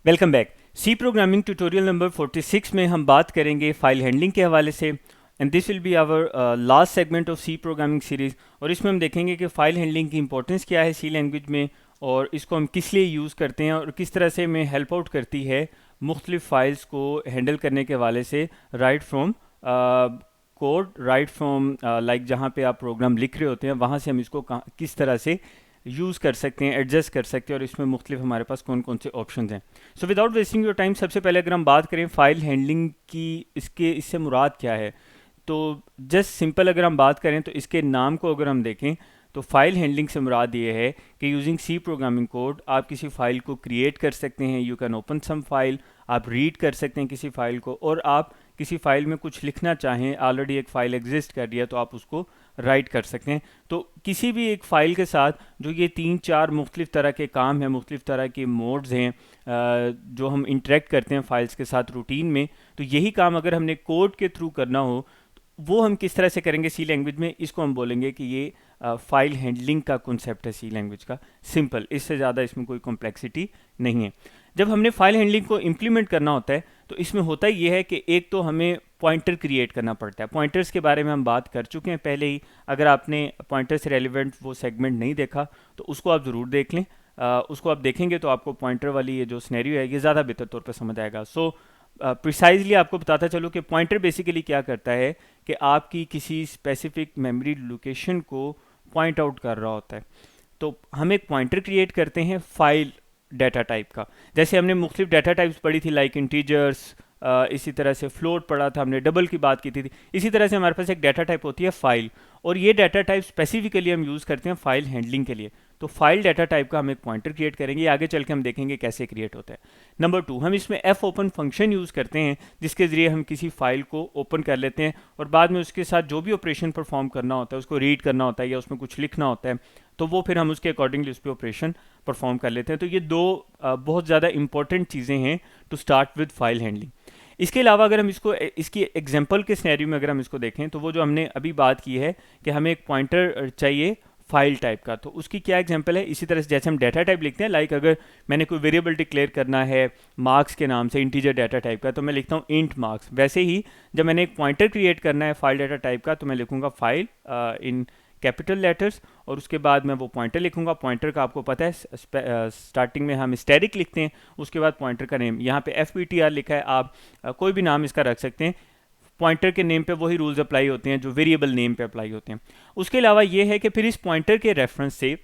Welcome back. C programming tutorial number 46 में हम बात करेंगे फाइल हैंडलिंग के हवाले से and this will be our last segment of C programming series. और इसमें हम देखेंगे कि फ़ाइल हैंडलिंग की इंपॉर्टेंस क्या है सी लैंग्वेज में और इसको हम किस लिए यूज़ करते हैं और किस तरह से हमें हेल्प आउट करती है मुख्तलिफ फ़ाइल्स को हैंडल करने के हवाले से, right from code, right from like जहाँ पे आप प्रोग्राम लिख रहे होते हैं वहाँ से हम इसको किस तरह से यूज़ कर सकते हैं, एडजस्ट कर सकते हैं और इसमें मुख्तलिफ हमारे पास कौन कौन से ऑप्शन हैं। So without wasting your time, सबसे पहले अगर हम बात करें फ़ाइल हैंडलिंग की, इससे मुराद क्या है, तो जस्ट सिंपल अगर हम बात करें तो इसके नाम को अगर हम देखें तो फाइल हैंडलिंग से मुराद ये है कि यूजिंग सी प्रोग्रामिंग कोड आप किसी फाइल को क्रिएट कर सकते हैं। You can open some file, आप रीड कर सकते हैं किसी फाइल को, और आप किसी फाइल में कुछ लिखना चाहें, ऑलरेडी एक फ़ाइल एग्जिस्ट कर रही है तो आप उसको राइट कर सकते हैं। तो किसी भी एक फ़ाइल के साथ जो ये 3-4 मुख्तलिफ तरह के काम हैं, मुख्तलिफ तरह के मोड्स हैं जो हम इंटरेक्ट करते हैं फाइल्स के साथ रूटीन में, तो यही काम अगर हमने कोड के थ्रू करना हो वो हम किस तरह से करेंगे सी लैंग्वेज में, इसको हम बोलेंगे कि ये फाइल हैंडलिंग का कॉन्सेप्ट है सी लैंग्वेज का। सिंपल, इससे ज़्यादा इसमें कोई कॉम्प्लेक्सिटी नहीं है। जब हमने फाइल हैंडलिंग को इम्प्लीमेंट करना होता है तो इसमें होता ही ये है कि एक तो हमें पॉइंटर क्रिएट करना पड़ता है। पॉइंटर्स के बारे में हम बात कर चुके हैं पहले ही, अगर आपने पॉइंटर से रेलिवेंट वो सेगमेंट नहीं देखा तो उसको आप ज़रूर देख लें। उसको आप देखेंगे तो आपको पॉइंटर वाली ये जो सिनेरियो है ये ज़्यादा बेहतर तौर पर समझ आएगा। सो प्रिसाइजली आपको बताता चलो कि पॉइंटर बेसिकली क्या करता है कि आपकी किसी स्पेसिफिक मेमोरी लोकेशन को पॉइंट आउट कर रहा होता है। तो हम एक पॉइंटर क्रिएट करते हैं फाइल डाटा टाइप का। जैसे हमने मुख्तलिफ डाटा टाइप्स पढ़ी थी लाइक इंटीजर्स, इसी तरह से फ्लोट पढ़ा था हमने, डबल की बात की थी। इसी तरह से हमारे पास एक डाटा टाइप होती है फाइल, और ये डाटा टाइप स्पेसिफिकली हम यूज़ करते हैं फाइल हैंडलिंग के लिए। तो फाइल डाटा टाइप का हम एक पॉइंटर क्रिएट करेंगे, आगे चल के हम देखेंगे कैसे क्रिएट होता है। नंबर 2, हम इसमें एफ ओपन फंक्शन यूज़ करते हैं जिसके ज़रिए हम किसी फाइल को ओपन कर लेते हैं और बाद में उसके साथ जो भी ऑपरेशन परफॉर्म करना होता है, उसको रीड करना होता है या उसमें कुछ लिखना होता है, तो वो फिर हम उसके अकॉर्डिंगली उस पर ऑपरेशन परफॉर्म कर लेते हैं। तो ये दो बहुत ज़्यादा इंपॉर्टेंट चीज़ें हैं to start with file handling. इसके अलावा अगर हम इसको इसकी एग्जांपल के सिनेरियो में अगर हम इसको देखें तो वो जो हमने अभी बात की है कि हमें एक पॉइंटर चाहिए फाइल टाइप का, तो उसकी क्या एग्जांपल है, इसी तरह से जैसे हम डाटा टाइप लिखते हैं, लाइक अगर मैंने कोई वेरिएबल डिक्लेयर करना है मार्क्स के नाम से, इंटीजर डाटा टाइप का, तो मैं लिखता हूँ इंट मार्क्स। वैसे ही जब मैंने एक पॉइंटर क्रिएट करना है फाइल डाटा टाइप का तो मैं लिखूंगा फाइल इन कैपिटल लेटर्स और उसके बाद मैं वो पॉइंटर लिखूंगा। पॉइंटर का आपको पता है स्टार्टिंग में हम स्टैटिक लिखते हैं, उसके बाद पॉइंटर का नेम, यहाँ पे FPTR लिखा है, आप कोई भी नाम इसका रख सकते हैं। पॉइंटर के नेम पे वही रूल्स अप्लाई होते हैं जो वेरिएबल नेम पे अप्लाई होते हैं। उसके अलावा ये है कि फिर इस पॉइंटर के रेफरेंस से,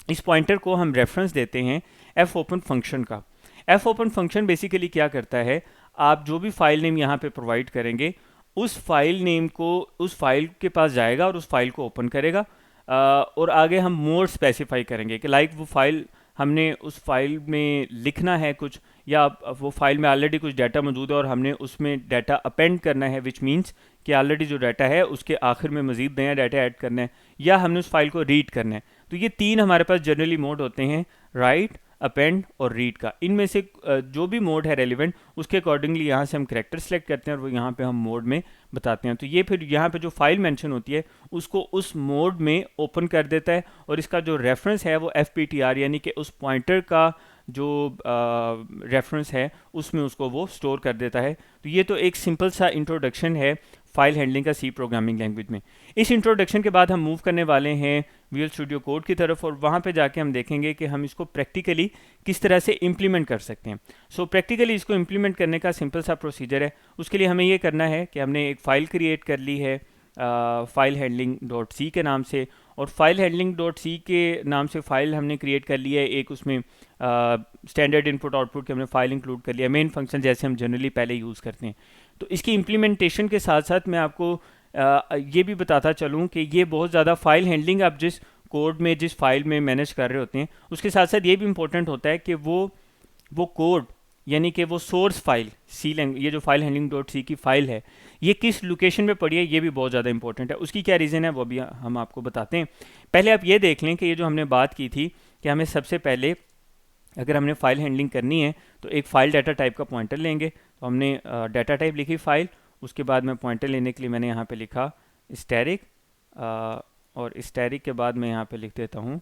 इस पॉइंटर को हम रेफरेंस देते हैं एफ ओपन फंक्शन का। एफ ओपन फंक्शन बेसिकली क्या करता है, आप जो भी फाइल नेम यहाँ पे प्रोवाइड करेंगे उस फाइल नेम को उस फाइल के पास जाएगा और उस फाइल को ओपन करेगा। और आगे हम मोड स्पेसिफाई करेंगे कि लाइक वो फाइल हमने उस फाइल में लिखना है कुछ, या वो फाइल में ऑलरेडी कुछ डाटा मौजूद है और हमने उसमें डाटा अपेंड करना है, विच मीन्स कि ऑलरेडी जो डाटा है उसके आखिर में मजीद नया डाटा ऐड करना है, या हमने उस फाइल को रीड करना है। तो ये 3 हमारे पास जनरली मोड होते हैं, राइट, अपेंड और रीड का। इनमें से जो भी मोड है रेलिवेंट उसके अकॉर्डिंगली यहाँ से हम करेक्टर सेलेक्ट करते हैं और वो यहाँ पे हम मोड में बताते हैं। तो ये फिर यहाँ पे जो फाइल मेंशन होती है उसको उस मोड में ओपन कर देता है और इसका जो रेफरेंस है वो FPTR यानी कि उस पॉइंटर का जो रेफरेंस है उसमें उसको वो स्टोर कर देता है। तो ये तो एक सिंपल सा इंट्रोडक्शन है फाइल हैंडलिंग का सी प्रोग्रामिंग लैंग्वेज में। इस इंट्रोडक्शन के बाद हम मूव करने वाले हैं विजुअल स्टूडियो कोड की तरफ और वहाँ पे जाके हम देखेंगे कि हम इसको प्रैक्टिकली किस तरह से इम्प्लीमेंट कर सकते हैं। सो प्रैक्टिकली इसको इम्प्लीमेंट करने का सिंपल सा प्रोसीजर है। उसके लिए हमें ये करना है कि हमने एक फ़ाइल क्रिएट कर ली है फाइल हैंडलिंग डॉट सी के नाम से, और फाइल हैंडलिंग डॉट सी के नाम से फ़ाइल हमने क्रिएट कर लिया है। एक उसमें स्टैंडर्ड इनपुट आउटपुट के हमने फ़ाइल इंक्लूड कर लिया, मेन फंक्शन जैसे हम जनरली पहले यूज़ करते हैं। तो इसकी इम्प्लीमेंटेशन के साथ साथ मैं आपको ये भी बताता चलूँ कि ये बहुत ज़्यादा फ़ाइल हैंडलिंग आप जिस कोड में, जिस फाइल में मैनेज कर रहे होते हैं, उसके साथ साथ ये भी इम्पोर्टेंट होता है कि वो कोड यानी कि वो सोर्स फाइल सी लैंग्वेज, ये जो फाइल हैंडलिंग डॉट सी की फ़ाइल है ये किस लोकेशन में पड़ी है, ये भी बहुत ज़्यादा इंपॉर्टेंट है। उसकी क्या रीज़न है वो भी हम आपको बताते हैं। पहले आप ये देख लें कि ये जो हमने बात की थी कि हमें सबसे पहले अगर हमने फ़ाइल हैंडलिंग करनी है तो एक फ़ाइल डाटा टाइप का पॉइंटर लेंगे। तो हमने डाटा टाइप लिखी फ़ाइल, उसके बाद में पॉइंटर लेने के लिए मैंने यहाँ पे लिखा स्टैटिक, और स्टैटिक के बाद मैं यहाँ पे लिख देता हूँ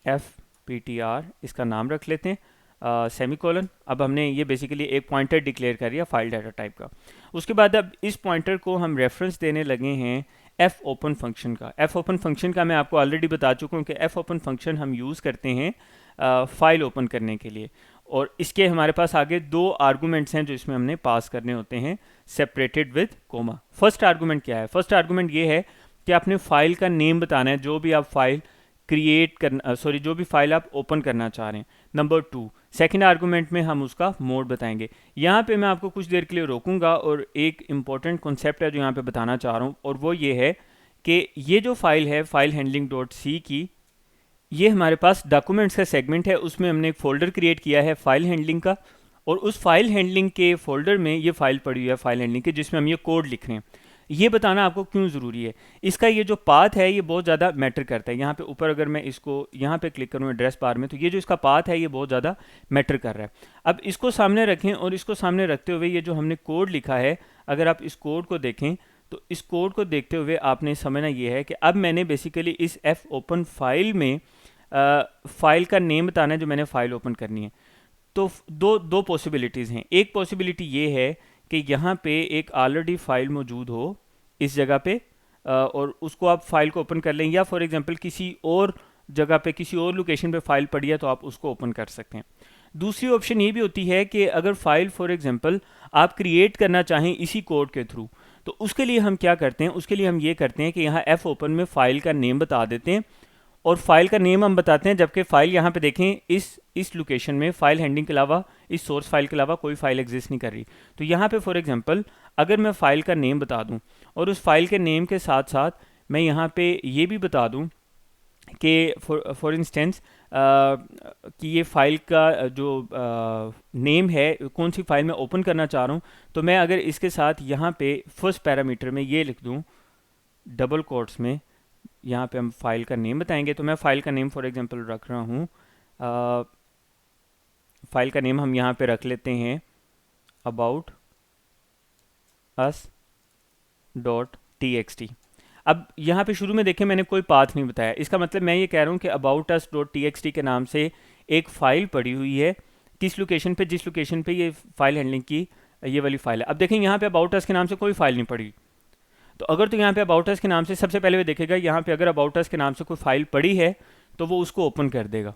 FPTR, इसका नाम रख लेते हैं। सेमीकोलन। अब हमने ये बेसिकली एक पॉइंटर डिक्लेयर कर दिया फाइल डाटा टाइप का। उसके बाद अब इस पॉइंटर को हम रेफरेंस देने लगे हैं एफ ओपन फंक्शन का। एफ ओपन फंक्शन का मैं आपको ऑलरेडी बता चुका हूँ कि एफ ओपन फंक्शन हम यूज़ करते हैं फाइल ओपन करने के लिए, और इसके हमारे पास आगे दो आर्गूमेंट्स हैं जो इसमें हमने पास करने होते हैं separated with comma. First argument क्या है? फर्स्ट आर्गूमेंट ये है कि आपने फाइल का नेम बताना है, जो भी आप फाइल क्रिएट करना जो भी फाइल आप ओपन करना चाह रहे हैं। नंबर 2, सेकंड आर्गूमेंट में हम उसका मोड बताएंगे। यहाँ पे मैं आपको कुछ देर के लिए रोकूंगा और एक इम्पॉर्टेंट कॉन्सेप्ट है जो यहाँ पे बताना चाह रहा हूँ, और वो ये है कि ये जो फाइल है फाइल हैंडलिंग डॉट सी की, ये हमारे पास डॉक्यूमेंट्स का सेगमेंट है। उसमें हमने एक फ़ोल्डर क्रिएट किया है फाइल हैंडलिंग का, और उस फाइल हैंडलिंग के फोल्डर में ये फाइल पड़ी हुई है फाइल हैंडलिंग की, जिसमें हम ये कोड लिख रहे हैं। ये बताना आपको क्यों ज़रूरी है, इसका ये जो पाथ है ये बहुत ज़्यादा मैटर करता है। यहाँ पे ऊपर अगर मैं इसको यहाँ पे क्लिक करूँ एड्रेस बार में, तो ये जो इसका पाथ है ये बहुत ज़्यादा मैटर कर रहा है। अब इसको सामने रखें, और इसको सामने रखते हुए ये जो हमने कोड लिखा है, अगर आप इस कोड को देखें तो इस कोड को देखते हुए आपने समझना ये है कि अब मैंने बेसिकली इस एफ ओपन फाइल में फाइल का नेम बताना है जो मैंने फाइल ओपन करनी है। तो दो पॉसिबिलिटीज़ हैं। एक पॉसिबिलिटी ये है कि यहाँ पे एक ऑलरेडी फाइल मौजूद हो इस जगह पे, और उसको आप फाइल को ओपन कर लें, या फॉर एग्जांपल किसी और जगह पे किसी और लोकेशन पे फाइल पड़ी है तो आप उसको ओपन कर सकते हैं। दूसरी ऑप्शन ये भी होती है कि अगर फाइल फॉर एग्जांपल आप क्रिएट करना चाहें इसी कोड के थ्रू, तो उसके लिए हम क्या करते हैं, उसके लिए हम ये करते हैं कि यहाँ एफ ओपन में फ़ाइल का नेम बता देते हैं, और फाइल का नेम हम बताते हैं, जबकि फ़ाइल यहाँ पे देखें इस लोकेशन में फाइल हैंडलिंग के अलावा, इस सोर्स फाइल के अलावा कोई फाइल एग्जिस्ट नहीं कर रही। तो यहाँ पे फॉर एग्जांपल अगर मैं फ़ाइल का नेम बता दूँ, और उस फाइल के नेम के साथ साथ मैं यहाँ पे ये भी बता दूँ कि फॉर इंस्टेंस कि ये फ़ाइल का जो नेम है, कौन सी फ़ाइल मैं ओपन करना चाह रहा हूँ, तो मैं अगर इसके साथ यहाँ पे फर्स्ट पैरामीटर में ये लिख दूँ डबल कोट्स में, यहाँ पे हम फाइल का नेम बताएंगे। तो मैं फाइल का नेम फॉर एग्जांपल रख रहा हूँ, फाइल का नेम हम यहाँ पे रख लेते हैं अबाउट अस डॉट txt। अब यहाँ पे शुरू में देखें मैंने कोई पाथ नहीं बताया, इसका मतलब मैं ये कह रहा हूँ कि अबाउट अस डॉट txt के नाम से एक फ़ाइल पड़ी हुई है किस लोकेशन पे, जिस लोकेशन पे ये फाइल हैंडलिंग की ये वाली फ़ाइल है। अब देखें यहाँ पे अबाउट अस के नाम से कोई फ़ाइल नहीं पड़ी, तो अगर तो यहाँ पे अबाउट अस के नाम से सबसे पहले वो देखेगा यहाँ पे अगर अबाउट अस के नाम से कोई फाइल पड़ी है तो वो उसको ओपन कर देगा।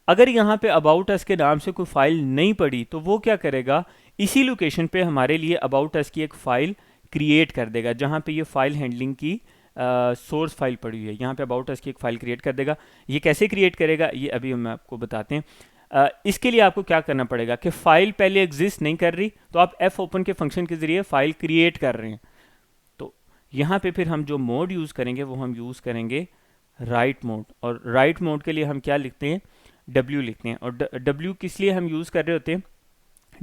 अगर यहाँ पे अबाउट अस के नाम से कोई फाइल नहीं पड़ी तो वो क्या करेगा, इसी लोकेशन पे हमारे लिए अबाउट अस की एक फ़ाइल क्रिएट कर देगा जहाँ पे ये फाइल हैंडलिंग की सोर्स फाइल पड़ी हुई है। यहाँ पे अबाउट अस की एक फ़ाइल क्रिएट कर देगा। ये कैसे क्रिएट करेगा ये अभी हम आपको बताते हैं। इसके लिए आपको क्या करना पड़ेगा कि फ़ाइल पहले एग्जिस्ट नहीं कर रही, तो आप एफ ओपन के फंक्शन के ज़रिए फ़ाइल क्रिएट कर रहे हैं। यहाँ पे फिर हम जो मोड यूज़ करेंगे वो हम यूज़ करेंगे राइट मोड, और राइट मोड के लिए हम क्या लिखते हैं, W लिखते हैं। और W किस लिए हम यूज़ कर रहे होते हैं,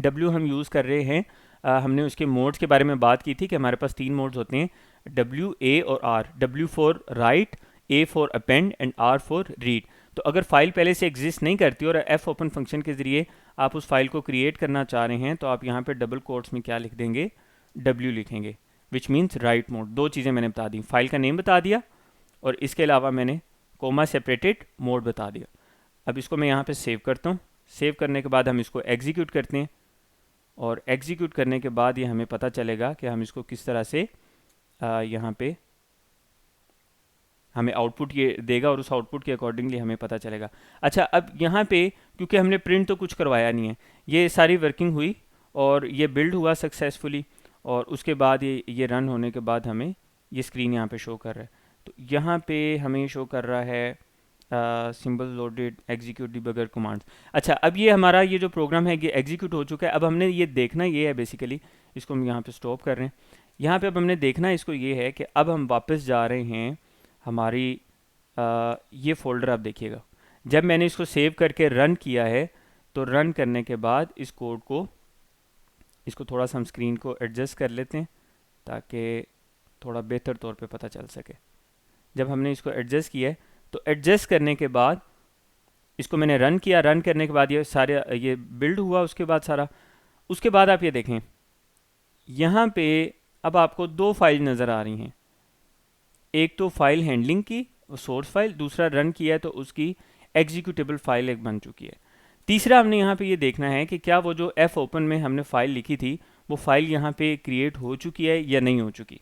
W हम यूज़ कर रहे हैं, हमने उसके मोड्स के बारे में बात की थी कि हमारे पास 3 मोड्स होते हैं, W, A और R। W for right, A for append and R for read. तो अगर फाइल पहले से एग्जिस्ट नहीं करती और एफ ओपन फंक्शन के ज़रिए आप उस फाइल को क्रिएट करना चाह रहे हैं, तो आप यहाँ पे डबल कोट्स में क्या लिख देंगे, W लिखेंगे, विच मीन्स राइट मोड। दो चीज़ें मैंने बता दी, फाइल का नेम बता दिया और इसके अलावा मैंने कोमा सेपरेटेड मोड बता दिया। अब इसको मैं यहाँ पे सेव करता हूँ। सेव करने के बाद हम इसको एग्जीक्यूट करते हैं, और एग्जीक्यूट करने के बाद ये हमें पता चलेगा कि हम इसको किस तरह से यहाँ पे हमें आउटपुट ये देगा, और उस आउटपुट के अकॉर्डिंगली हमें पता चलेगा। अच्छा, अब यहाँ पे क्योंकि हमने प्रिंट तो कुछ करवाया नहीं है, ये सारी वर्किंग हुई और ये बिल्ड हुआ सक्सेसफुली, और उसके बाद ये रन होने के बाद हमें ये स्क्रीन यहाँ पे शो कर रहा है। तो यहाँ पे हमें शो कर रहा है symbol loaded execute debugger commands. अच्छा, अब ये हमारा ये जो प्रोग्राम है ये एग्जीक्यूट हो चुका है। अब हमने ये देखना ये है बेसिकली, इसको हम यहाँ पे स्टॉप कर रहे हैं। यहाँ पे अब हमने देखना इसको ये है कि अब हम वापस जा रहे हैं हमारी ये फ़ोल्डर। आप देखिएगा जब मैंने इसको सेव करके रन किया है, तो रन करने के बाद इस कोड को, इसको थोड़ा सा हम स्क्रीन को एडजस्ट कर लेते हैं ताकि थोड़ा बेहतर तौर पे पता चल सके। जब हमने इसको एडजस्ट किया है, तो एडजस्ट करने के बाद इसको मैंने रन किया, रन करने के बाद ये सारे ये बिल्ड हुआ उसके बाद सारा। उसके बाद आप ये देखें यहाँ पे अब आपको 2 फाइल नज़र आ रही हैं, एक तो फाइल हैंडलिंग की सोर्स फाइल, दूसरा रन किया है तो उसकी एग्जीक्यूटेबल फाइल एक बन चुकी है। तीसरा हमने यहाँ पे ये देखना है कि क्या वो जो एफ ओपन में हमने फाइल लिखी थी वो फाइल यहाँ पे क्रिएट हो चुकी है या नहीं हो चुकी।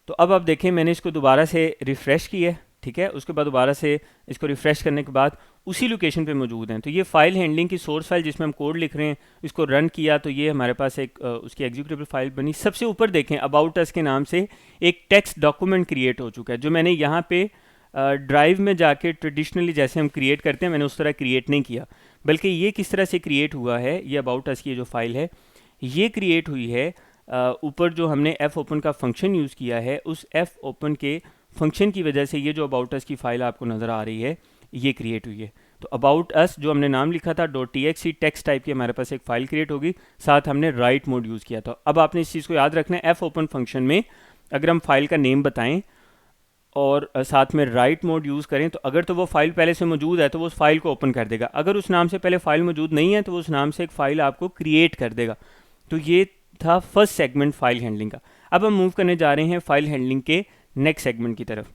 तो अब आप देखें मैंने इसको दोबारा से रिफ़्रेश किया है, ठीक है, उसके बाद दोबारा से इसको रिफ़्रेश करने के बाद उसी लोकेशन पे मौजूद हैं। तो ये फाइल हैंडलिंग की सोर्स फाइल जिसमें हम कोड लिख रहे हैं, इसको रन किया तो ये हमारे पास एक उसकी एग्जीक्यूटेबल फाइल बनी। सबसे ऊपर देखें अबाउट अस के नाम से एक टेक्स्ट डॉक्यूमेंट क्रिएट हो चुका है, जो मैंने यहाँ पे ड्राइव में जाके ट्रेडिशनली जैसे हम क्रिएट करते हैं मैंने उस तरह क्रिएट नहीं किया, बल्कि ये किस तरह से क्रिएट हुआ है, ये अबाउट अस की जो फाइल है ये क्रिएट हुई है ऊपर जो हमने एफ ओपन का फंक्शन यूज़ किया है उस एफ ओपन के फंक्शन की वजह से ये जो अबाउट अस की फ़ाइल आपको नज़र आ रही है ये क्रिएट हुई है। तो अबाउट अस जो हमने नाम लिखा था .txt टेक्स्ट टाइप की हमारे पास एक फ़ाइल क्रिएट होगी, साथ हमने राइट मोड यूज़ किया था। अब आपने इस चीज़ को याद रखना है, एफ ओपन फंक्शन में अगर हम फाइल का नेम बताएं और साथ में राइट मोड यूज़ करें तो अगर तो वो फाइल पहले से मौजूद है तो वो उस फाइल को ओपन कर देगा, अगर उस नाम से पहले फ़ाइल मौजूद नहीं है तो वो उस नाम से एक फ़ाइल आपको क्रिएट कर देगा। तो ये था फर्स्ट सेगमेंट फाइल हैंडलिंग का। अब हम मूव करने जा रहे हैं फाइल हैंडलिंग के नेक्स्ट सेगमेंट की तरफ।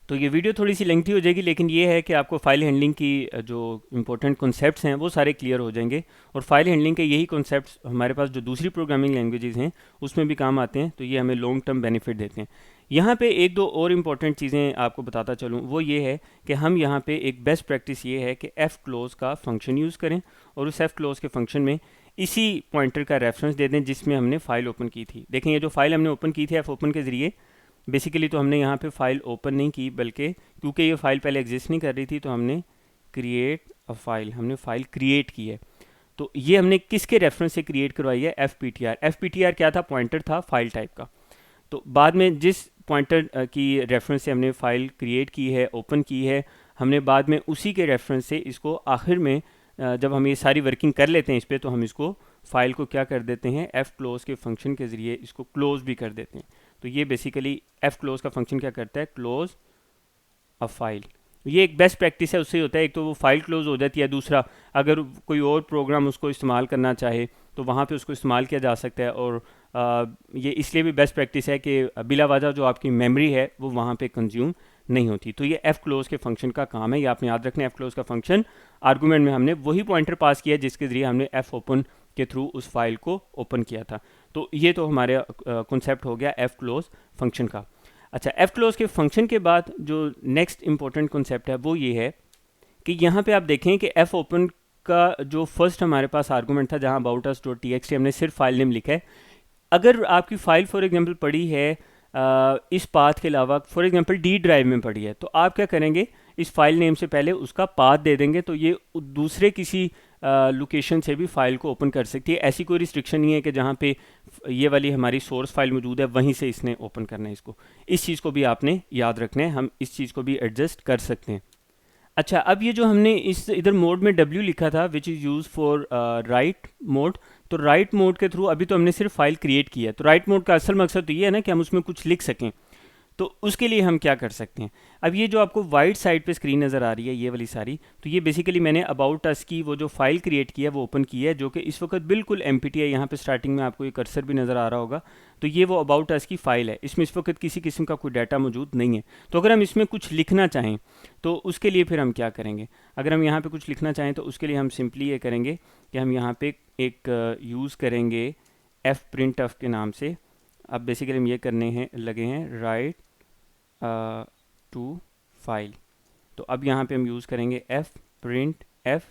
तो ये वीडियो थोड़ी सी लेंथी हो जाएगी, लेकिन ये है कि आपको फाइल हैंडलिंग की जो इंपॉर्टेंट कॉन्सेप्ट्स हैं वो सारे क्लियर हो जाएंगे, और फाइल हैंडलिंग के यही कॉन्सेप्ट्स हमारे पास जो दूसरी प्रोग्रामिंग लैंग्वेजेस हैं उसमें भी काम आते हैं, तो ये हमें लॉन्ग टर्म बेनिफिट देते हैं। यहाँ पे एक दो और इम्पॉर्टेंट चीज़ें आपको बताता चलूँ, वो ये है कि हम यहाँ पे एक बेस्ट प्रैक्टिस ये है कि एफ़ क्लोज का फंक्शन यूज़ करें और उस एफ़ क्लोज के फंक्शन में इसी पॉइंटर का रेफरेंस दे दें जिसमें हमने फ़ाइल ओपन की थी। देखें ये जो फाइल हमने ओपन की थी एफ़ ओपन के ज़रिए, बेसिकली तो हमने यहाँ पे फ़ाइल ओपन नहीं की, बल्कि क्योंकि ये फ़ाइल पहले एग्जिस्ट नहीं कर रही थी तो हमने क्रिएट अ फाइल, हमने फ़ाइल क्रिएट की है। तो ये हमने किसके रेफरेंस से क्रिएट करवाई है, F P T R. F P T R क्या था, पॉइंटर था फाइल टाइप का। तो बाद में जिस पॉइंटर की रेफरेंस से हमने फ़ाइल क्रिएट की है, ओपन की है, हमने बाद में उसी के रेफरेंस से इसको आखिर में जब हम ये सारी वर्किंग कर लेते हैं इस पर, तो हम इसको फ़ाइल को क्या कर देते हैं, एफ़ क्लोज के फंक्शन के ज़रिए इसको क्लोज़ भी कर देते हैं। तो ये बेसिकली एफ़ क्लोज का फंक्शन क्या करता है, क्लोज अ फाइल। ये एक बेस्ट प्रैक्टिस है, उससे होता है एक तो वो फाइल क्लोज हो जाती है, दूसरा अगर कोई और प्रोग्राम उसको इस्तेमाल करना चाहे तो वहाँ पे उसको इस्तेमाल किया जा सकता है। और ये इसलिए भी बेस्ट प्रैक्टिस है कि बिला वजह जो आपकी मेमोरी है वो वहाँ पे कंज्यूम नहीं होती। तो ये एफ़ क्लोज के फंक्शन का काम है, ये आपने याद रखना है। एफ़ क्लोज का फंक्शन आर्गूमेंट में हमने वही पॉइंटर पास किया जिसके ज़रिए हमने एफ़ ओपन के थ्रू उस फाइल को ओपन किया था। तो ये तो हमारे कॉन्सेप्ट हो गया एफ़ क्लोज फंक्शन का। अच्छा, एफ़ क्लोज के फंक्शन के बाद जो नेक्स्ट इंपॉर्टेंट कॉन्सेप्ट है वो ये है कि यहाँ पे आप देखें कि एफ़ ओपन का जो फर्स्ट हमारे पास आर्गूमेंट था जहाँ about us dot T x T हमने सिर्फ फाइल नेम लिखा है। अगर आपकी फ़ाइल फॉर एग्जांपल पड़ी है इस पाथ के अलावा फॉर एग्जांपल डी ड्राइव में पड़ी है, तो आप क्या करेंगे, इस फाइल नेम से पहले उसका पाथ दे देंगे, तो ये दूसरे किसी लोकेशन से भी फ़ाइल को ओपन कर सकती है। ऐसी कोई रिस्ट्रिक्शन नहीं है कि जहाँ पे ये वाली हमारी सोर्स फाइल मौजूद है वहीं से इसने ओपन करना है इसको। इस चीज़ को भी आपने याद रखना है, हम इस चीज़ को भी एडजस्ट कर सकते हैं। अच्छा, अब ये जो हमने इस इधर मोड में W लिखा था which is use for right mode, तो राइट मोड के थ्रू अभी तो हमने सिर्फ फाइल क्रिएट की है। तो राइट मोड का असल मकसद तो ये है ना कि हम उसमें कुछ लिख सकें। तो उसके लिए हम क्या कर सकते हैं, अब ये जो आपको वाइट साइड पे स्क्रीन नज़र आ रही है ये वाली सारी, तो ये बेसिकली मैंने अबाउट अस की वो जो फाइल क्रिएट की है वो ओपन की है, जो कि इस वक्त बिल्कुल एम्प्टी है। यहाँ पे स्टार्टिंग में आपको ये कर्सर भी नज़र आ रहा होगा, तो ये वो अबाउट अस की फ़ाइल है, इसमें इस वक्त किसी किस्म का कोई डाटा मौजूद नहीं है। तो अगर हम इसमें कुछ लिखना चाहें तो उसके लिए फिर हम क्या करेंगे, अगर हम यहाँ पर कुछ लिखना चाहें तो उसके लिए हम सिंपली ये करेंगे कि हम यहाँ पर एक यूज़ करेंगे एफ प्रिंट एफ के नाम से। अब बेसिकली हम ये करने हैं लगे हैं राइट टू फाइल। तो अब यहाँ पे हम यूज़ करेंगे एफ प्रिंट एफ,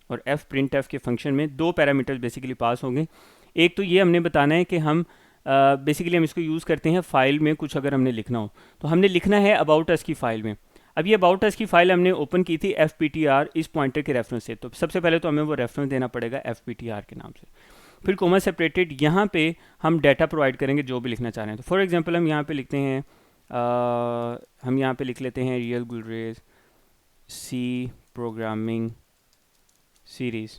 और एफ प्रिंट एफ के फंक्शन में दो पैरामीटर्स बेसिकली पास होंगे। एक तो ये हमने बताना है कि हम बेसिकली हम इसको यूज़ करते हैं फ़ाइल में कुछ अगर हमने लिखना हो, तो हमने लिखना है अबाउट अस की फ़ाइल में। अब ये अबाउट अस की फ़ाइल हमने ओपन की थी एफ पी टी आर इस पॉइंटर के रेफरेंस से, तो सबसे पहले तो हमें वो रेफरेंस देना पड़ेगा एफ पी टी आर के नाम से, फिर कोमा सेपरेटेड यहाँ पे हम डाटा प्रोवाइड करेंगे जो भी लिखना चाह रहे हैं। तो फॉर एग्जांपल हम यहाँ पे लिखते हैं हम यहाँ पे लिख लेते हैं real Gulrez C programming series,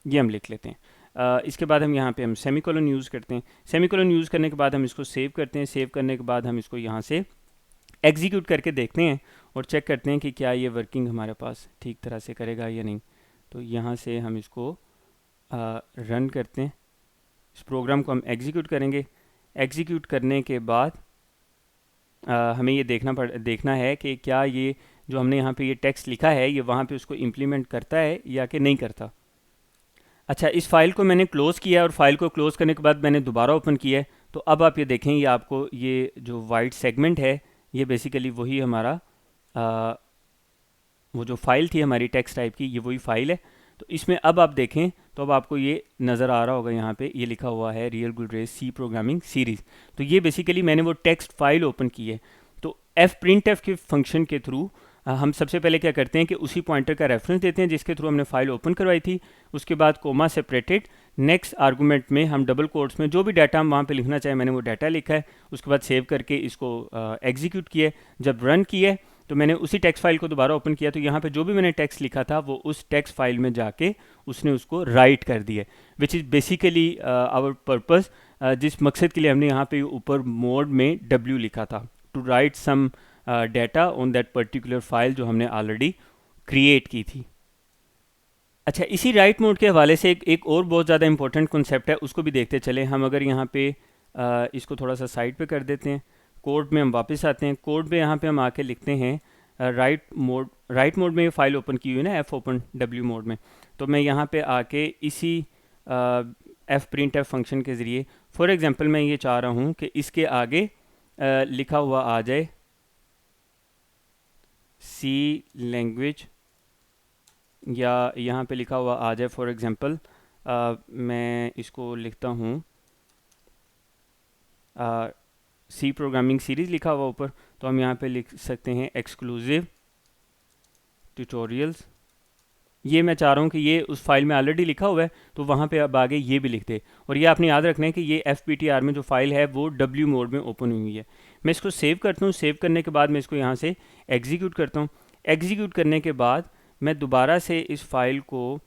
ये हम लिख लेते हैं। इसके बाद हम यहाँ पे हम सेमीकोलन यूज़ करते हैं। सेमीकोलन यूज़ करने के बाद हम इसको सेव करते हैं। सेव करने के बाद हम इसको यहाँ से एग्जीक्यूट करके देखते हैं और चेक करते हैं कि क्या ये वर्किंग हमारे पास ठीक तरह से करेगा या नहीं। तो यहाँ से हम इसको रन करते हैं, इस प्रोग्राम को हम एग्जीक्यूट करेंगे। एग्जीक्यूट करने के बाद हमें ये देखना है कि क्या ये जो हमने यहाँ पे ये टेक्स्ट लिखा है ये वहाँ पे उसको इम्प्लीमेंट करता है या कि नहीं करता। अच्छा, इस फाइल को मैंने क्लोज़ किया और फाइल को क्लोज़ करने के बाद मैंने दोबारा ओपन किया है, तो अब आप ये देखें ये आपको ये जो वाइट सेगमेंट है ये बेसिकली वही हमारा वो जो फाइल थी हमारी टेक्स्ट टाइप की, ये वही फाइल है। तो इसमें अब आप देखें तो अब आपको ये नज़र आ रहा होगा, यहाँ पे ये लिखा हुआ है real good race C programming series. तो ये बेसिकली मैंने वो टेक्स्ट फाइल ओपन की है। तो printf के फंक्शन के थ्रू हम सबसे पहले क्या करते हैं कि उसी पॉइंटर का रेफरेंस देते हैं जिसके थ्रू हमने फाइल ओपन करवाई थी। उसके बाद कोमा सेपरेटेड नेक्स्ट आर्गूमेंट में हम डबल कोट्स में जो भी डाटा हम वहाँ पे लिखना चाहें मैंने वो डाटा लिखा है। उसके बाद सेव करके इसको एग्जीक्यूट किया। जब रन किया तो मैंने उसी टेक्स्ट फाइल को दोबारा ओपन किया, तो यहाँ पे जो भी मैंने टेक्स्ट लिखा था वो उस टेक्स्ट फाइल में जाके उसने उसको राइट कर दिया, which is basically our purpose, जिस मकसद के लिए हमने यहाँ पे ऊपर मोड में W लिखा था, to write some data on that particular file जो हमने ऑलरेडी क्रिएट की थी। अच्छा, इसी राइट मोड के हवाले से एक और बहुत ज़्यादा इंपॉर्टेंट कॉन्सेप्ट है, उसको भी देखते चले हम। अगर यहाँ पे इसको थोड़ा सा साइड पे कर देते हैं, कोड में हम वापस आते हैं। कोड में यहाँ पे हम आके लिखते हैं राइट मोड में ये फाइल ओपन की हुई है ना, एफ ओपन W मोड में। तो मैं यहाँ पे आके इसी printf फंक्शन के ज़रिए, फॉर एग्जांपल मैं ये चाह रहा हूँ कि इसके आगे लिखा हुआ आ जाए सी लैंग्वेज, या यहाँ पे लिखा हुआ आ जाए फॉर एग्जांपल मैं इसको लिखता हूँ सी प्रोग्रामिंग सीरीज़ लिखा हुआ ऊपर, तो हम यहाँ पे लिख सकते हैं एक्सक्लूसिव ट्यूटोरियल्स। ये मैं चाह रहा हूँ कि ये उस फाइल में ऑलरेडी लिखा हुआ है, तो वहाँ पे अब आगे ये भी लिख दे। और ये आपने याद रखना है कि ये fptr में जो फाइल है वो W मोड में ओपन हुई है। मैं इसको सेव करता हूँ। सेव करने के बाद मैं इसको यहाँ से एग्जीक्यूट करता हूँ। एग्जीक्यूट करने के बाद मैं दोबारा से इस फाइल को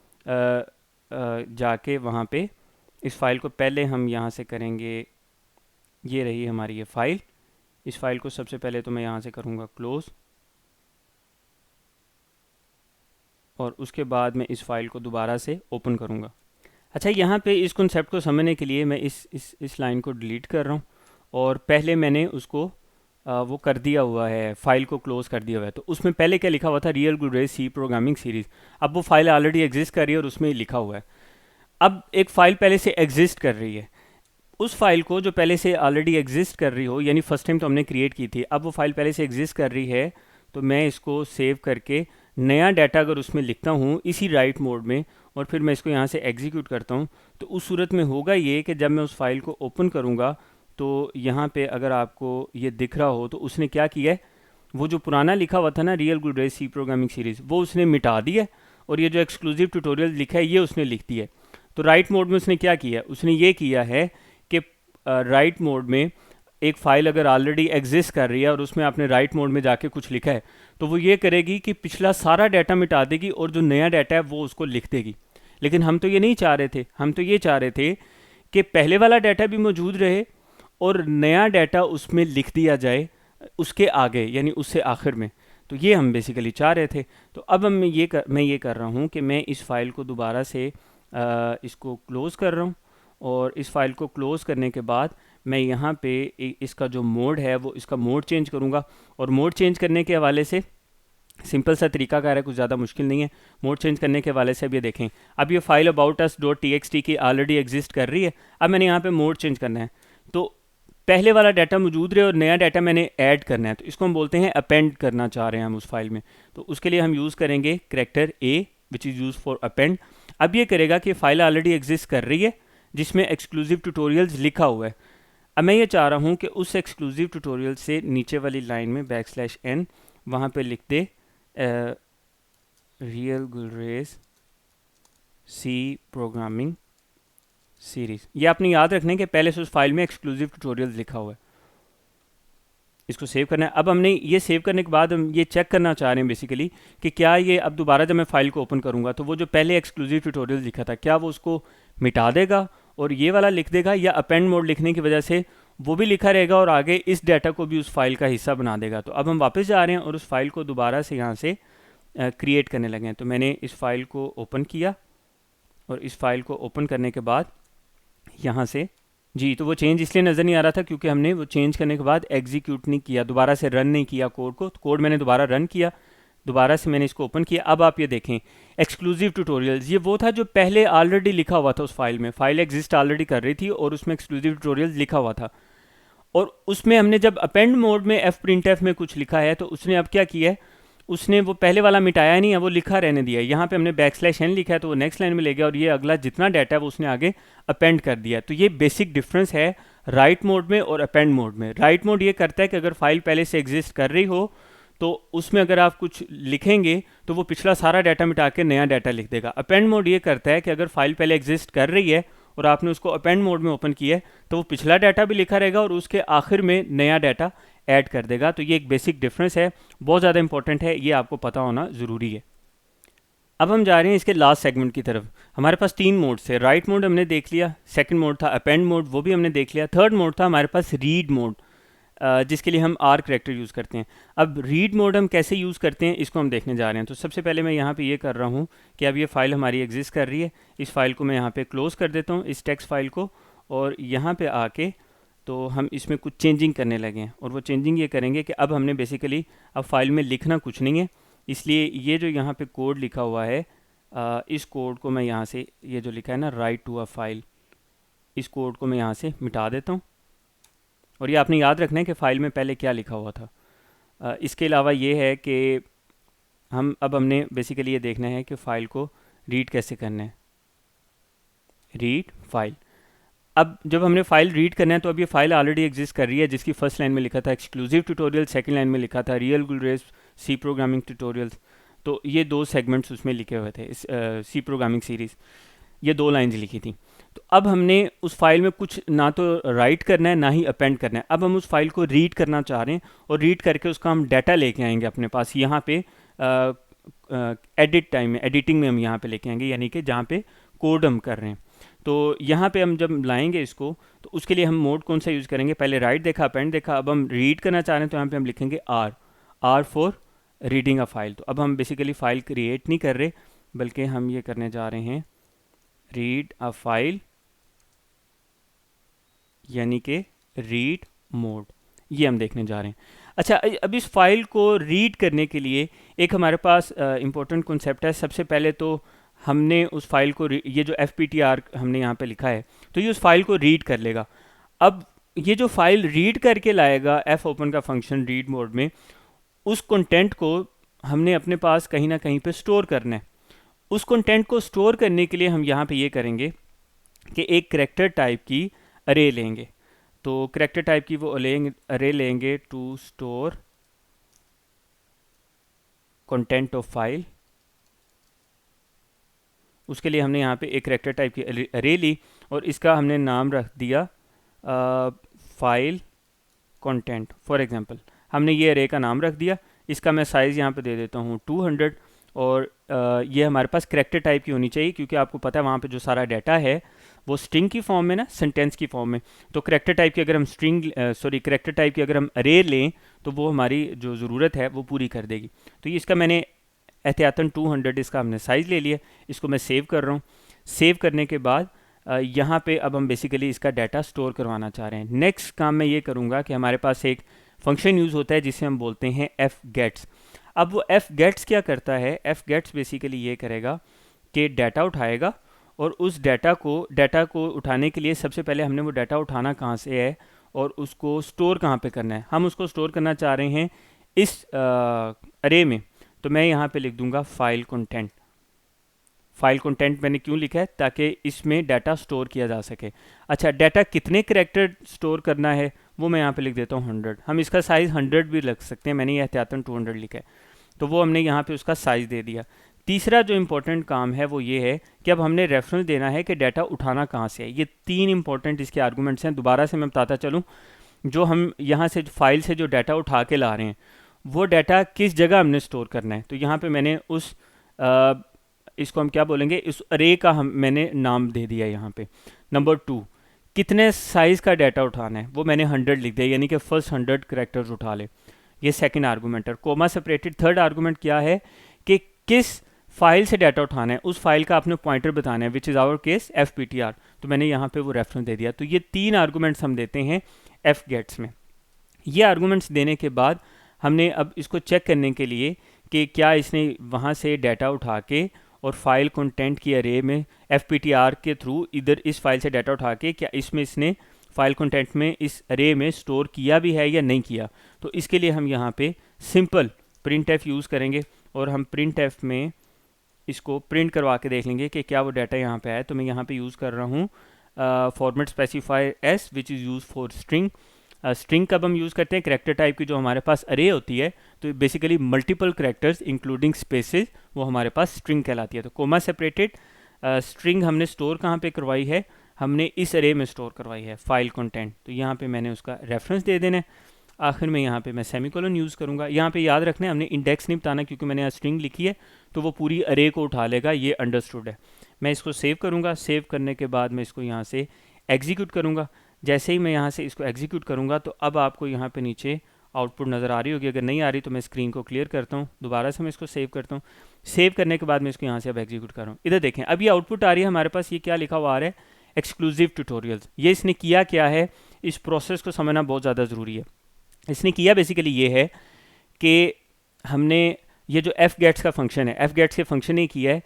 जाके वहाँ पे इस फाइल को पहले हम यहाँ से करेंगे, ये रही हमारी ये फाइल। इस फाइल को सबसे पहले तो मैं यहाँ से करूँगा क्लोज़, और उसके बाद मैं इस फाइल को दोबारा से ओपन करूँगा। अच्छा, यहाँ पे इस कॉन्सेप्ट को समझने के लिए मैं इस लाइन को डिलीट कर रहा हूँ, और पहले मैंने उसको वो कर दिया हुआ है, फाइल को क्लोज़ कर दिया हुआ है। तो उसमें पहले क्या लिखा हुआ था, real good race C programming series. अब वो फाइल ऑलरेडी एग्जिस्ट कर रही है और उसमें लिखा हुआ है। अब एक फ़ाइल पहले से एग्जिस्ट कर रही है, उस फाइल को जो पहले से ऑलरेडी एग्जिस्ट कर रही हो, यानी फर्स्ट टाइम तो हमने क्रिएट की थी, अब वो फाइल पहले से एग्जिस्ट कर रही है, तो मैं इसको सेव करके नया डाटा अगर उसमें लिखता हूँ इसी राइट मोड में, और फिर मैं इसको यहाँ से एग्जीक्यूट करता हूँ, तो उस सूरत में होगा ये कि जब मैं उस फाइल को ओपन करूँगा तो यहाँ पे अगर आपको ये दिख रहा हो तो उसने क्या किया है, वो जो पुराना लिखा हुआ था ना real good race C programming series, वो उसने मिटा दिया, और ये जो एक्सक्लूसिव ट्यूटोरियल लिखा है ये उसने लिख दिया है। तो राइट मोड में उसने क्या किया, उसने ये किया है कि राइट मोड में एक फ़ाइल अगर ऑलरेडी एग्जिस्ट कर रही है और उसमें आपने राइट मोड में जाके कुछ लिखा है, तो वो ये करेगी कि पिछला सारा डाटा मिटा देगी और जो नया डाटा है वो उसको लिख देगी। लेकिन हम तो ये नहीं चाह रहे थे, हम तो ये चाह रहे थे कि पहले वाला डाटा भी मौजूद रहे और नया डाटा उसमें लिख दिया जाए उसके आगे, यानी उससे आखिर में। तो ये हम बेसिकली चाह रहे थे। तो अब मैं ये कर रहा हूँ कि मैं इस फाइल को दोबारा से इसको क्लोज़ कर रहा हूँ, और इस फाइल को क्लोज़ करने के बाद मैं यहाँ पे इसका जो मोड है वो इसका मोड चेंज करूँगा। और मोड चेंज करने के हवाले से सिंपल सा तरीका कार है, कुछ ज़्यादा मुश्किल नहीं है। मोड चेंज करने के हवाले से अब ये देखें, अब ये file about us dot txt की ऑलरेडी एग्जिस्ट कर रही है। अब मैंने यहाँ पे मोड चेंज करना है, तो पहले वाला डाटा मौजूद रहे और नया डाटा मैंने ऐड करना है, तो इसको हम बोलते हैं अपेंड करना चाह रहे हैं हम उस फाइल में। तो उसके लिए हम यूज़ करेंगे character A which is use for append. अब ये करेगा कि फाइल ऑलरेडी एग्जिस्ट कर रही है जिसमें एक्सक्लूसिव ट्यूटोरियल्स लिखा हुआ है। अब मैं ये चाह रहा हूँ कि उस एक्सक्लूसिव ट्यूटोरियल से नीचे वाली लाइन में \n वहाँ पे लिख दे real good race C programming series. ये आपने याद रखना है कि पहले से उस फाइल में एक्सक्लूसिव ट्यूटोरियल्स लिखा हुआ है। इसको सेव करना है। अब हमने ये सेव करने के बाद हम ये चेक करना चाह रहे हैं बेसिकली कि क्या ये अब दोबारा जब मैं फाइल को ओपन करूँगा तो वो जो पहले एक्सक्लूसिव ट्यूटोरियल लिखा था क्या वो उसको मिटा देगा और ये वाला लिख देगा, या अपेंड मोड लिखने की वजह से वो भी लिखा रहेगा और आगे इस डाटा को भी उस फाइल का हिस्सा बना देगा। तो अब हम वापस जा रहे हैं और उस फाइल को दोबारा से यहाँ से क्रिएट करने लगे हैं। तो मैंने इस फाइल को ओपन किया, और इस फाइल को ओपन करने के बाद यहाँ से जी, तो वो चेंज इसलिए नज़र नहीं आ रहा था क्योंकि हमने वो चेंज करने के बाद एग्जीक्यूट नहीं किया, दोबारा से रन नहीं किया कोड को। तो कोड मैंने दोबारा रन किया, दोबारा से मैंने इसको ओपन किया। अब आप ये देखें एक्सक्लूसिव ट्यूटोरियल्स, ये वो था जो पहले ऑलरेडी लिखा हुआ था उस फाइल में, फाइल एग्जिस्ट ऑलरेडी कर रही थी और उसमें एक्सक्लूसिव ट्यूटोरियल्स लिखा हुआ था। और उसमें हमने जब अपेंड मोड में एफ प्रिंट एफ में कुछ लिखा है तो उसने अब क्या किया है, उसने वो पहले वाला मिटाया नहीं है, वो लिखा रहने दिया है। यहाँ पे हमने बैकस्लैश n लिखा है तो वो नेक्स्ट लाइन में ले गया और ये अगला जितना डाटा है वो उसने आगे अपेंड कर दिया। तो ये बेसिक डिफरेंस है राइट मोड में और अपेंड मोड में। राइट मोड ये करता है कि अगर फाइल पहले से एग्जिस्ट कर रही हो तो उसमें अगर आप कुछ लिखेंगे तो वो पिछला सारा डाटा मिटा के नया डाटा लिख देगा। अपेंड मोड ये करता है कि अगर फाइल पहले एग्जिस्ट कर रही है और आपने उसको अपेंड मोड में ओपन किया है तो वो पिछला डाटा भी लिखा रहेगा और उसके आखिर में नया डाटा ऐड कर देगा। तो ये एक बेसिक डिफरेंस है, बहुत ज़्यादा इंपॉर्टेंट है, ये आपको पता होना ज़रूरी है। अब हम जा रहे हैं इसके लास्ट सेगमेंट की तरफ। हमारे पास 3 मोड थे, राइट मोड हमने देख लिया, सेकंड मोड था अपेंड मोड, वो भी हमने देख लिया, थर्ड मोड था हमारे पास रीड मोड, जिसके लिए हम आर करैक्टर यूज़ करते हैं। अब रीड मोड हम कैसे यूज़ करते हैं इसको हम देखने जा रहे हैं। तो सबसे पहले मैं यहाँ पे ये कर रहा हूँ कि अब ये फ़ाइल हमारी एग्जिस्ट कर रही है, इस फाइल को मैं यहाँ पे क्लोज़ कर देता हूँ, इस टेक्स्ट फाइल को, और यहाँ पे आके तो हम इसमें कुछ चेंजिंग करने लगे हैं। और वो चेंजिंग ये करेंगे कि अब हमने बेसिकली अब फाइल में लिखना कुछ नहीं है, इसलिए ये जो यहाँ पे कोड लिखा हुआ है, इस कोड को मैं यहाँ से, ये जो लिखा है ना राइट टू अ फाइल, इस कोड को मैं यहाँ से मिटा देता हूँ। और ये आपने याद रखना है कि फ़ाइल में पहले क्या लिखा हुआ था। इसके अलावा ये है कि हमने बेसिकली ये देखना है कि फ़ाइल को रीड कैसे करना है, रीड फाइल। अब जब हमने फ़ाइल रीड करना है तो अब ये फ़ाइल ऑलरेडी एग्जिस्ट कर रही है, जिसकी फर्स्ट लाइन में लिखा था एक्सक्लूसिव ट्यूटोरियल, सेकंड लाइन में लिखा था real Gulrez C programming tutorials. तो ये 2 सेगमेंट्स उसमें लिखे हुए थे, इस सी प्रोग्रामिंग सीरीज़, ये 2 लाइन्स लिखी थी। तो अब हमने उस फाइल में कुछ ना तो राइट करना है ना ही अपेंड करना है, अब हम उस फाइल को रीड करना चाह रहे हैं और रीड करके उसका हम डाटा लेके आएंगे अपने पास यहाँ पे एडिट टाइम में, एडिटिंग में हम यहाँ पे लेके आएंगे, यानी कि जहाँ पे कोड हम कर रहे हैं। तो यहाँ पे हम जब लाएंगे इसको तो उसके लिए हम मोड कौन सा यूज़ करेंगे, पहले राइट देखा, अपेंड देखा, अब हम रीड करना चाह रहे हैं तो यहाँ पे हम लिखेंगे R for reading a file. तो अब हम बेसिकली फ़ाइल क्रिएट नहीं कर रहे, बल्कि हम ये करने जा रहे हैं रीड अ फाइल, यानी कि रीड मोड, ये हम देखने जा रहे हैं। अच्छा, अब इस फाइल को रीड करने के लिए एक हमारे पास इम्पोर्टेंट कॉन्सेप्ट है। सबसे पहले तो हमने उस फाइल को, ये जो FPTR हमने यहाँ पे लिखा है, तो ये उस फाइल को रीड कर लेगा। अब ये जो फाइल रीड करके लाएगा एफ ओपन का फंक्शन रीड मोड में, उस कंटेंट को हमने अपने पास कहीं ना कहीं पे स्टोर करना है। उस कंटेंट को स्टोर करने के लिए हम यहाँ पे ये करेंगे कि एक करैक्टर टाइप की अरे लेंगे। तो करैक्टर टाइप की वो अरे लेंगे to store content of file. उसके लिए हमने यहाँ पे एक करैक्टर टाइप की अरे ली और इसका हमने नाम रख दिया फाइल कंटेंट। फॉर एग्जांपल हमने ये अरे का नाम रख दिया, इसका मैं साइज़ यहाँ पे दे देता हूँ 200 और ये हमारे पास करैक्टर टाइप की होनी चाहिए, क्योंकि आपको पता है वहाँ पे जो सारा डाटा है वो स्ट्रिंग की फॉर्म में ना, सेंटेंस की फॉर्म में। तो करैक्टर टाइप की अगर हम करैक्टर टाइप की अगर हम अरे लें तो वो हमारी जो ज़रूरत है वो पूरी कर देगी। तो ये इसका मैंने एहतियातन 200 इसका हमने साइज़ ले लिया, इसको मैं सेव कर रहा हूँ। सेव करने के बाद यहाँ पे अब हम बेसिकली इसका डाटा स्टोर करवाना चाह रहे हैं। नेक्स्ट काम मैं ये करूँगा कि हमारे पास एक फंक्शन यूज़ होता है जिसे हम बोलते हैं fgets। अब वो fgets क्या करता है, fgets बेसिकली ये करेगा कि डाटा उठाएगा और उस डाटा को उठाने के लिए सबसे पहले हमने वो डाटा उठाना कहाँ से है और उसको स्टोर कहाँ पे करना है। हम उसको स्टोर करना चाह रहे हैं इस अरे में, तो मैं यहाँ पे लिख दूंगा फाइल कंटेंट। फाइल कंटेंट मैंने क्यों लिखा है, ताकि इसमें डाटा स्टोर किया जा सके। अच्छा, डाटा कितने करैक्टर स्टोर करना है वो मैं यहाँ पे लिख देता हूँ 100। हम इसका साइज़ 100 भी रख सकते हैं, मैंने ये एहतियातन 200 लिखा है, तो वो हमने यहाँ पे उसका साइज़ दे दिया। तीसरा जो इम्पोर्टेंट काम है वो ये है कि अब हमने रेफरेंस देना है कि डाटा उठाना कहाँ से है। ये 3 इंपॉर्टेंट इसके आर्गूमेंट्स हैं। दोबारा से मैं बताता चलूँ, जो हम यहाँ से फाइल से जो डाटा उठा के ला रहे हैं वो डाटा किस जगह हमने स्टोर करना है। तो यहाँ पे मैंने उस इसको हम क्या बोलेंगे, इस अरे का मैंने नाम दे दिया यहाँ पे। नंबर 2, कितने साइज़ का डाटा उठाना है वो मैंने 100 लिख दिया, यानी कि फर्स्ट 100 करैक्टर्स उठा ले। ये सेकंड आर्गूमेंट है, कोमा सेपरेटेड। थर्ड आर्गूमेंट क्या है कि किस फाइल से डाटा उठाना है, उस फाइल का आपने पॉइंटर बताना है, which is our case FPTR। तो मैंने यहाँ पे वो रेफरेंस दे दिया। तो ये 3 आर्गूमेंट्स हम देते हैं fgets में। ये आर्गूमेंट्स देने के बाद हमने अब इसको चेक करने के लिए कि क्या इसने वहाँ से डाटा उठा के और फाइल कंटेंट की अरे में FPTR के थ्रू इधर इस फाइल से डाटा उठा के क्या इसमें इसने फाइल कंटेंट में इस अरे में स्टोर किया भी है या नहीं किया। तो इसके लिए हम यहाँ पे सिंपल printf यूज़ करेंगे और हम printf में इसको प्रिंट करवा के देख लेंगे कि क्या वो डाटा यहाँ पे है। तो मैं यहाँ पे यूज़ कर रहा हूँ format specifier S which is use for string. String कब हम यूज़ करते हैं, करेक्टर टाइप की जो हमारे पास अरे होती है, तो basically multiple characters including spaces वो हमारे पास स्ट्रिंग कहलाती है। तो कोमा सेपरेटेड स्ट्रिंग हमने स्टोर कहाँ पे करवाई है, हमने इस अरे में स्टोर करवाई है फाइल कंटेंट। तो यहाँ पे मैंने उसका रेफरेंस दे देना है। आखिर में यहाँ पे मैं सेमीकोलन यूज़ करूँगा। यहाँ पे याद रखना है हमने इंडेक्स नहीं बताना क्योंकि मैंने यहाँ स्ट्रिंग लिखी है तो वो पूरी अरे को उठा लेगा, ये अंडरस्टूड है। मैं इसको सेव करूँगा। सेव करने के बाद मैं इसको यहाँ से एग्जीक्यूट करूँगा। जैसे ही मैं यहाँ से इसको एग्जीक्यूट करूँगा तो अब आपको यहाँ पे नीचे आउटपुट नज़र आ रही होगी। अगर नहीं आ रही तो मैं स्क्रीन को क्लियर करता हूँ, दोबारा से मैं इसको सेव करता हूँ। सेव करने के बाद मैं इसको यहाँ से अब एग्जीक्यूट कर रहा हूँ। इधर देखें अब ये आउटपुट आ रही है हमारे पास। ये क्या लिखा हुआ आ रहा है, एक्सक्लूसिव ट्यूटोरियल्स। ये इसने किया क्या है, इस प्रोसेस को समझना बहुत ज़्यादा ज़रूरी है। इसने किया बेसिकली ये है कि हमने ये जो fgets का फंक्शन है, fgets के फंक्शन ने किया है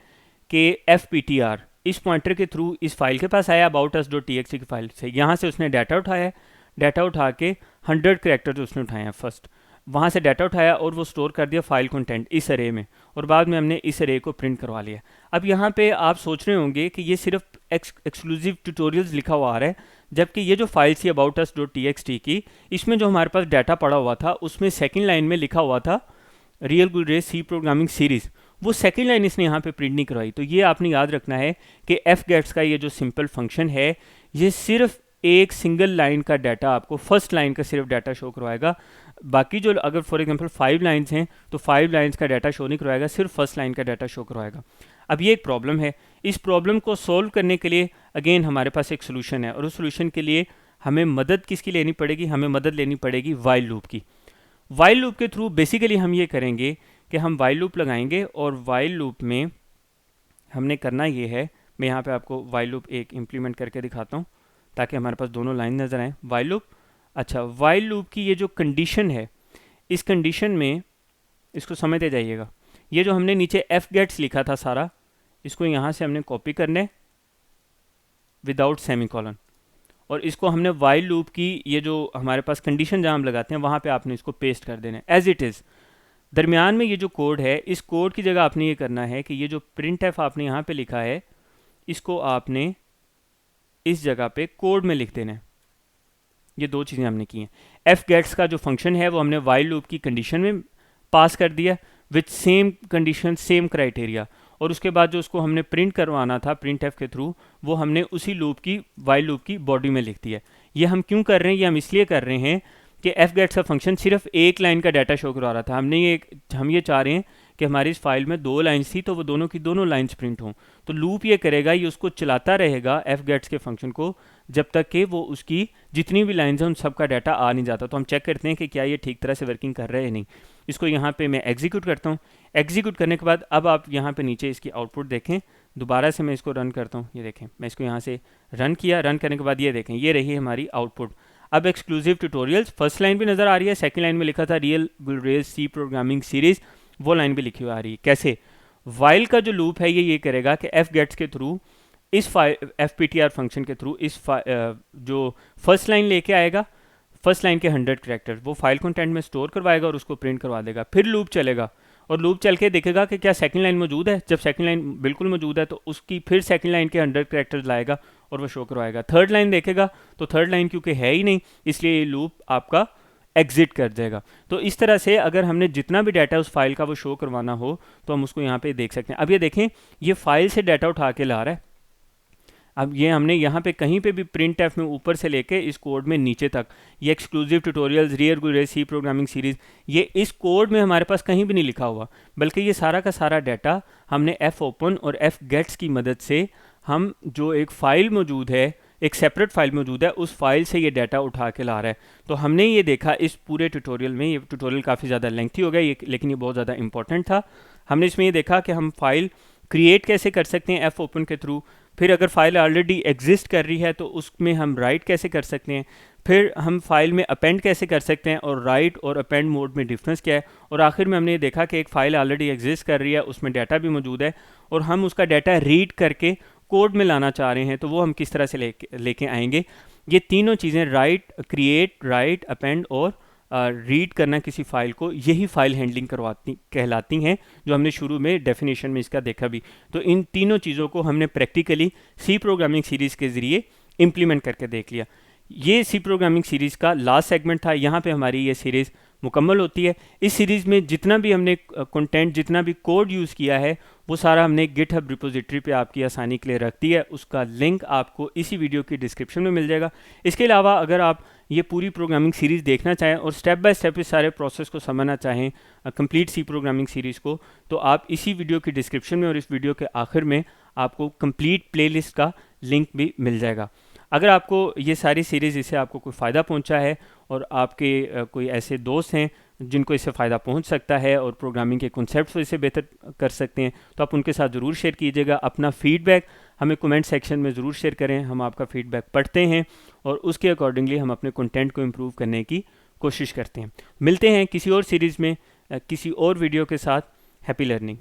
कि FPTR इस पॉइंटर के थ्रू इस फाइल के पास आया aboutus.txt की फाइल से, यहाँ से उसने डाटा उठाया, डाटा उठा के 100 कैरेक्टर उसने उठाए हैं फर्स्ट, वहाँ से डाटा उठाया और वो स्टोर कर दिया फाइल कंटेंट इस अरे में, और बाद में हमने इस अरे को प्रिंट करवा लिया। अब यहाँ पे आप सोच रहे होंगे कि ये सिर्फ एक्सक्लूसिव ट्यूटोरियल्स लिखा हुआ आ रहा है, जबकि ये जो फाइल थी aboutus.txt की, इसमें जो हमारे पास डाटा पड़ा हुआ था उसमें सेकंड लाइन में लिखा हुआ था real good race C programming series. वो सेकंड लाइन इसने यहाँ पे प्रिंट नहीं करवाई। तो ये आपने याद रखना है कि fgets का ये जो सिंपल फंक्शन है ये सिर्फ एक सिंगल लाइन का डाटा आपको फर्स्ट लाइन का सिर्फ डाटा शो करवाएगा। बाकी जो अगर फॉर एग्जांपल 5 लाइन्स हैं तो 5 लाइन्स का डाटा शो नहीं करवाएगा, सिर्फ फर्स्ट लाइन का डाटा शो करवाएगा। अब ये एक प्रॉब्लम है। इस प्रॉब्लम को सॉल्व करने के लिए अगेन हमारे पास एक सोल्यूशन है, और उस सोल्यूशन के लिए हमें मदद किसकी लेनी पड़ेगी, हमें मदद लेनी पड़ेगी वाइल लूप की। वाइल लूप के थ्रू बेसिकली हम ये करेंगे कि हम वाइल लूप लगाएंगे, और वाइल लूप में हमने करना ये है, मैं यहाँ पे आपको वाइल लूप एक इम्प्लीमेंट करके दिखाता हूँ ताकि हमारे पास दोनों लाइन नज़र आए। वाइल लूप, अच्छा वाइल लूप की ये जो कंडीशन है, इस कंडीशन में इसको समझते जाइएगा। ये जो हमने नीचे fgets लिखा था सारा, इसको यहाँ से हमने कॉपी करना है विदाउट सेमीकोलन, और इसको हमने वाइल लूप की ये जो हमारे पास कंडीशन जहाँ हम लगाते हैं वहाँ पे आपने इसको पेस्ट कर देना है एज इट इज़। दरमियान में ये जो कोड है, इस कोड की जगह आपने ये करना है कि ये जो printf आपने यहाँ पे लिखा है इसको आपने इस जगह पे कोड में लिख देना है। ये दो चीज़ें हमने की हैं। fgets का जो फंक्शन है वो हमने वाइल लूप की कंडीशन में पास कर दिया with same condition same criteria, और उसके बाद जो उसको हमने प्रिंट करवाना था printf के थ्रू वो हमने उसी लूप की वाइल लूप की बॉडी में लिख दिया। ये हम क्यों कर रहे हैं, ये हम इसलिए कर रहे हैं कि fgets का फंक्शन सिर्फ एक लाइन का डाटा शो करवा रहा था। हम ये चाह रहे हैं कि हमारी इस फाइल में 2 लाइन्स थी तो वो दोनों की दोनों लाइन्स प्रिंट हों। तो लूप ये करेगा, ये उसको चलाता रहेगा fgets के फंक्शन को जब तक कि वो उसकी जितनी भी लाइन्स हैं उन सब का डाटा आ नहीं जाता। तो हम चेक करते हैं कि क्या ये ठीक तरह से वर्किंग कर रहा है या नहीं। इसको यहाँ पे मैं एग्जीक्यूट करता हूँ। एग्जीक्यूट करने के बाद अब आप यहाँ पे नीचे इसकी आउटपुट देखें। दोबारा से मैं इसको रन करता हूँ, ये देखें मैं इसको यहाँ से रन किया। रन करने के बाद ये देखें ये रही हमारी आउटपुट। अब एक्सक्लूसिव ट्यूटोरियल्स फर्स्ट लाइन भी नज़र आ रही है, सेकंड लाइन में लिखा था real good race C programming series, वो लाइन भी लिखी हुई आ रही है। कैसे, वाइल का जो लूप है ये करेगा कि fgets के थ्रू इस FPTR फंक्शन के थ्रू इस जो फर्स्ट लाइन लेके आएगा, फर्स्ट लाइन के 100 कैरेक्टर वो फाइल कंटेंट में स्टोर करवाएगा और उसको प्रिंट करवा देगा। फिर लूप चलेगा और लूप चल के देखेगा कि क्या सेकंड लाइन मौजूद है। जब सेकंड लाइन बिल्कुल मौजूद है तो उसकी फिर सेकंड लाइन के 100 कैरेक्टर्स लाएगा और वो शो करवाएगा। थर्ड लाइन देखेगा तो थर्ड लाइन क्योंकि है ही नहीं इसलिए ये लूप आपका एग्जिट कर देगा। तो इस तरह से अगर हमने जितना भी डाटा उस फाइल का वो शो करवाना हो तो हम उसको यहाँ पे देख सकते हैं। अब ये देखें ये फाइल से डाटा उठा के ला रहा है। अब ये हमने यहाँ पे कहीं पे भी printf में ऊपर से लेके इस कोड में नीचे तक ये exclusive tutorials real good race C programming series ये इस कोड में हमारे पास कहीं भी नहीं लिखा हुआ, बल्कि ये सारा का सारा डाटा हमने fopen और fgets की मदद से हम जो एक फ़ाइल मौजूद है, एक सेपरेट फाइल मौजूद है, उस फाइल से ये डाटा उठा के ला रहा है। तो हमने ये देखा इस पूरे ट्यूटोरियल में, ये ट्यूटोरियल काफ़ी ज़्यादा लेंथी हो गया ये, लेकिन ये बहुत ज़्यादा इंपॉर्टेंट था। हमने इसमें ये देखा कि हम फाइल क्रिएट कैसे कर सकते हैं एफ ओपन के थ्रू, फिर अगर फाइल ऑलरेडी एग्जिस्ट कर रही है तो उसमें हम राइट कैसे कर सकते हैं, फिर हम फाइल में अपेंड कैसे कर सकते हैं और राइट और अपेंड मोड में डिफरेंस क्या है, और आखिर में हमने ये देखा कि एक फ़ाइल ऑलरेडी एग्जिस्ट कर रही है, उसमें डाटा भी मौजूद है और हम उसका डाटा रीड करके कोड में लाना चाह रहे हैं, तो वो हम किस तरह से लेके आएंगे। ये तीनों चीज़ें राइट, क्रिएट, राइट, अपेंड और रीड करना किसी फ़ाइल को, यही फ़ाइल हैंडलिंग कहलाती हैं, जो हमने शुरू में डेफिनेशन में इसका देखा भी। तो इन तीनों चीज़ों को हमने प्रैक्टिकली सी प्रोग्रामिंग सीरीज़ के ज़रिए इम्प्लीमेंट करके देख लिया। ये सी प्रोग्रामिंग सीरीज़ का लास्ट सेगमेंट था। यहाँ पे हमारी ये सीरीज़ मुकम्मल होती है। इस सीरीज़ में जितना भी हमने कंटेंट, जितना भी कोड यूज़ किया है, वो सारा हमने गिटहब रिपोजिटरी पे आपकी आसानी के लिए रख दी है। उसका लिंक आपको इसी वीडियो की डिस्क्रिप्शन में मिल जाएगा। इसके अलावा अगर आप ये पूरी प्रोग्रामिंग सीरीज़ देखना चाहें और स्टेप बाय स्टेप इस सारे प्रोसेस को समझना चाहें, कंप्लीट सी प्रोग्रामिंग सीरीज़ को, तो आप इसी वीडियो की डिस्क्रिप्शन में और इस वीडियो के आखिर में आपको कंप्लीट प्लेलिस्ट का लिंक भी मिल जाएगा। अगर आपको ये सारी सीरीज़, इससे आपको कोई फ़ायदा पहुंचा है और आपके कोई ऐसे दोस्त हैं जिनको इससे फ़ायदा पहुंच सकता है और प्रोग्रामिंग के कॉन्सेप्ट्स इससे बेहतर कर सकते हैं, तो आप उनके साथ ज़रूर शेयर कीजिएगा। अपना फ़ीडबैक हमें कमेंट सेक्शन में ज़रूर शेयर करें, हम आपका फ़ीडबैक पढ़ते हैं और उसके अकॉर्डिंगली हम अपने कंटेंट को इम्प्रूव करने की कोशिश करते हैं। मिलते हैं किसी और सीरीज़ में किसी और वीडियो के साथ। Happy learning.